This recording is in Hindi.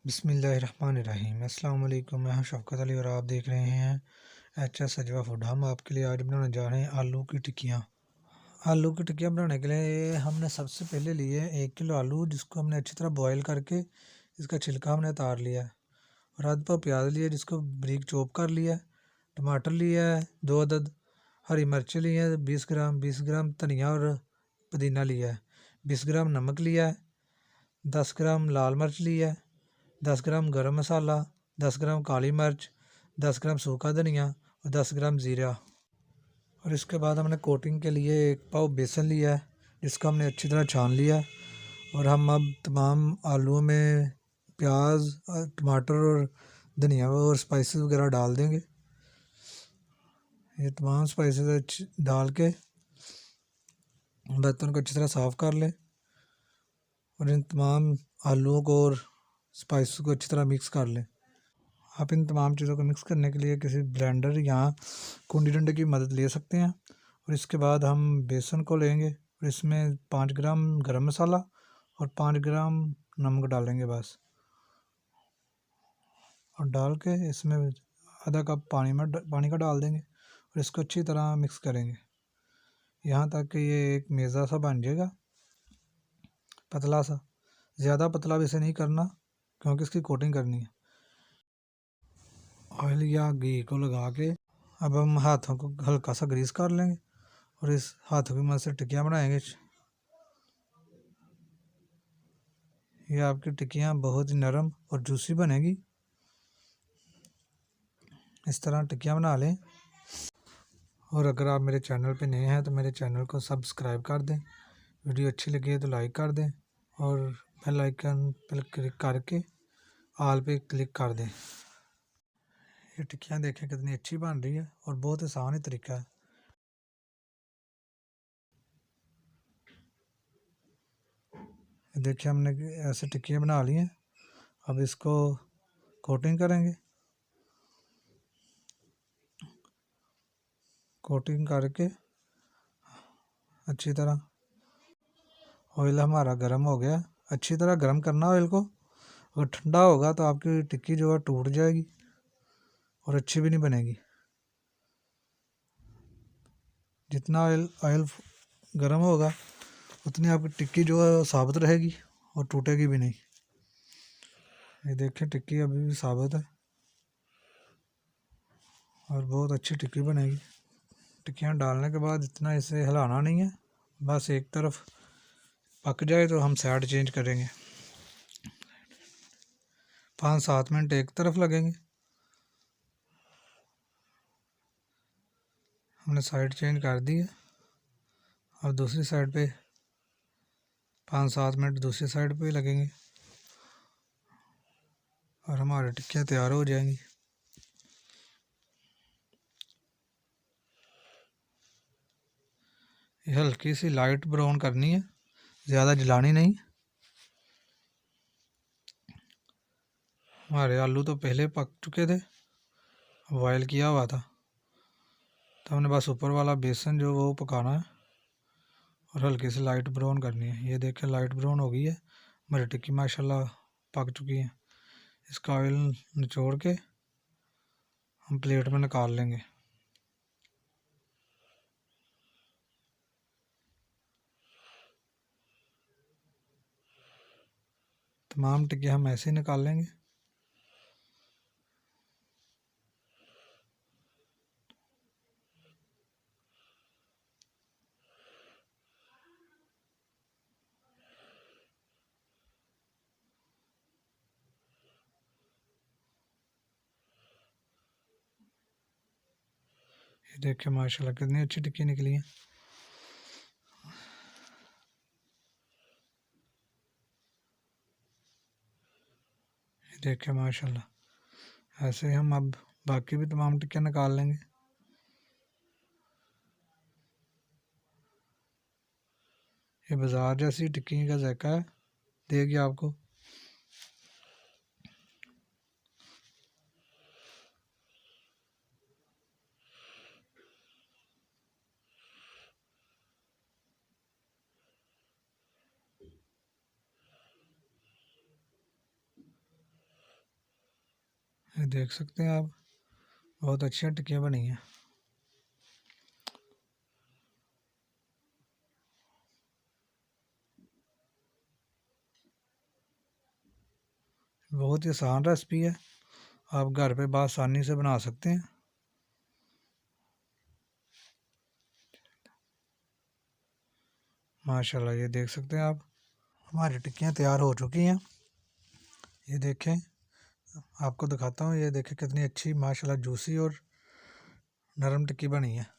बिस्मिल्लाहिर्रहमानिर्रहीम। अस्सलाम वालेकुम। मैं हूं शौकत अली और आप देख रहे हैं HS अजवा फूड। हम आपके लिए आज बनाने जा रहे हैं आलू की टिक्कियाँ। आलू की टिक्कियाँ बनाने के लिए हमने सबसे पहले लिए 1 किलो आलू, जिसको हमने अच्छी तरह बॉयल करके इसका छिलका हमने उतार लिया है। और आधा पाव प्याज लिया जिसको बारीक चॉप कर लिया है। टमाटर लिया है 2 अदद। हरी मिर्ची ली है 20 ग्राम धनिया और पुदीना लिया है। 20 ग्राम नमक लिया है। 10 ग्राम लाल मिर्च लिया है। 10 ग्राम गरम मसाला, 10 ग्राम काली मिर्च, 10 ग्राम सूखा धनिया और 10 ग्राम ज़ीरा। और इसके बाद हमने कोटिंग के लिए 1 पाव बेसन लिया है जिसको हमने अच्छी तरह छान लिया। और हम अब तमाम आलूओं में प्याज, टमाटर और धनिया और स्पाइसेस वगैरह डाल देंगे। ये तमाम स्पाइसेस डाल के बर्तन को अच्छी तरह साफ़ कर लें और इन तमाम आलूओं को और स्पाइसेस को अच्छी तरह मिक्स कर लें। आप इन तमाम चीज़ों को मिक्स करने के लिए किसी ब्लेंडर या कुंडी डंडे की मदद ले सकते हैं। और इसके बाद हम बेसन को लेंगे और इसमें 5 ग्राम गरम मसाला और 5 ग्राम नमक डालेंगे बस। और डाल के इसमें आधा कप पानी का डाल देंगे और इसको अच्छी तरह मिक्स करेंगे यहाँ तक कि ये एक मेज़ा सा बन जाएगा, पतला सा। ज़्यादा पतला भी इसे नहीं करना क्योंकि इसकी कोटिंग करनी है। ऑयल या घी को लगा के अब हम हाथों को हल्का सा ग्रीस कर लेंगे और इस हाथों की मदद से टिक्कियाँ बनाएंगे। ये आपकी टिक्कियाँ बहुत ही नरम और जूसी बनेगी। इस तरह टिक्कियाँ बना लें। और अगर आप मेरे चैनल पे नए हैं तो मेरे चैनल को सब्सक्राइब कर दें। वीडियो अच्छी लगी है तो लाइक कर दें और बेल आइकन पर क्लिक करके ऑल पे क्लिक कर दें। ये टिक्कियाँ देखें कितनी अच्छी बन रही है और बहुत आसान ही तरीका है। देखिए हमने ऐसे टिक्कियाँ बना ली हैं। अब इसको कोटिंग करेंगे। कोटिंग करके अच्छी तरह ऑयल हमारा गर्म हो गया। अच्छी तरह गर्म करना ऑयल को। अगर ठंडा होगा तो आपकी टिक्की जो है टूट जाएगी और अच्छी भी नहीं बनेगी। जितना ऑयल गर्म होगा उतनी आपकी टिक्की जो है साबुत रहेगी और टूटेगी भी नहीं। ये देखिए टिक्की अभी भी साबुत है और बहुत अच्छी टिक्की बनेगी। टिक्कियाँ डालने के बाद इतना इसे हिलाना नहीं है, बस एक तरफ पक जाए तो हम साइड चेंज करेंगे। 5-7 मिनट एक तरफ लगेंगे। हमने साइड चेंज कर दी है और दूसरी साइड पे 5-7 मिनट दूसरी साइड पे लगेंगे और हमारी टिक्कियाँ तैयार हो जाएंगी। ये हल्की सी लाइट ब्राउन करनी है, ज़्यादा जलानी नहीं। हमारे आलू तो पहले पक चुके थे, बॉयल किया हुआ था, तो हमने बस ऊपर वाला बेसन जो वो पकाना है और हल्की सी लाइट ब्राउन करनी है। ये देखें लाइट ब्राउन हो गई है। हमारी टिक्की माशाल्लाह पक चुकी है। इसका ऑयल निचोड़ के हम प्लेट में निकाल लेंगे। तमाम टिक्की हम ऐसे ही निकाल लेंगे। ये देखिए माशाल्लाह कितनी अच्छी टिक्की निकली है। ये देखिए माशाल्लाह ऐसे हम अब बाकी भी तमाम टिक्कियाँ निकाल लेंगे। ये बाज़ार जैसी टिक्की का जायका है, देगी आपको। ये देख सकते हैं आप, बहुत अच्छी टिक्कियाँ बनी हैं। बहुत ही आसान रेसिपी है, आप घर पे आसानी से बना सकते हैं। माशाल्लाह, ये देख सकते हैं आप, हमारी टिक्कियाँ तैयार हो चुकी हैं। ये देखें, आपको दिखाता हूँ, ये देखें कितनी अच्छी माशाल्लाह जूसी और नरम टिक्की बनी है।